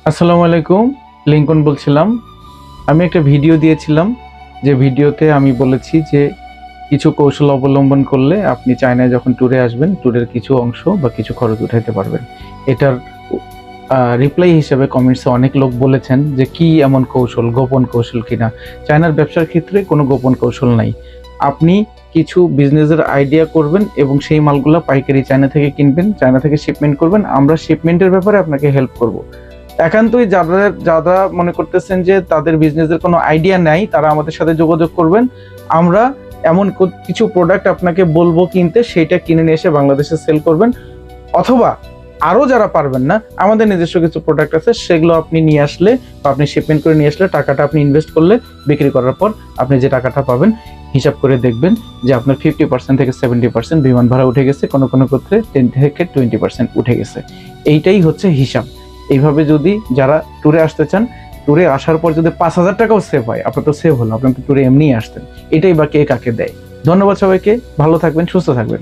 আসসালামু আলাইকুম, লিঙ্কন বলছিলাম। আমি একটা ভিডিও দিয়েছিলাম, যে ভিডিওতে আমি বলেছি যে কিছু কৌশল অবলম্বন করলে আপনি চায়নায় যখন ট্যুরে আসবেন ট্যুরের কিছু অংশ বা কিছু খরচ উঠাইতে পারবেন। এটার রিপ্লাই হিসেবে কমেন্টসে অনেক লোক বলেছেন যে কি এমন কৌশল, গোপন কৌশল কিনা। চায়নার ব্যবসার ক্ষেত্রে কোনো গোপন কৌশল নাই। আপনি কিছু বিজনেসের আইডিয়া করবেন এবং সেই মালগুলো পাইকারি চায়না থেকে কিনবেন, চায়না থেকে শিপমেন্ট করবেন। আমরা শিপমেন্টের ব্যাপারে আপনাকে হেল্প করব। একান্তই যারা মনে করতেছেন যে তাদের বিজনেসের কোনো আইডিয়া নাই, তারা আমাদের সাথে যোগাযোগ করবেন। আমরা এমন কিছু প্রোডাক্ট আপনাকে বলবো কিনতে, সেটা কিনে নিয়ে এসে বাংলাদেশে সেল করবেন। অথবা আরো যারা পারবেন না, আমাদের নিজস্ব কিছু প্রোডাক্ট আছে, সেগুলো আপনি নিয়ে আসলে বা আপনি শিপমেন্ট করে নিয়ে আসলে টাকাটা আপনি ইনভেস্ট করলে, বিক্রি করার পর আপনি যে টাকাটা পাবেন, হিসাব করে দেখবেন যে আপনার 50% থেকে 70% বিমান ভাড়া উঠে গেছে, কোনো কোনো ক্ষেত্রে 10 থেকে 20% উঠে গেছে। এইটাই হচ্ছে হিসাব। এইভাবে যদি যারা ট্যুরে আসতে চান, ট্যুরে আসার পর যদি 5,000 টাকাও সেভ হয়, আপনার তো সেভ হলো, আপনার তো ট্যুরে এমনিই আসতেন। এটাই বা কে কাকে দেয়। ধন্যবাদ সবাইকে, ভালো থাকবেন, সুস্থ থাকবেন।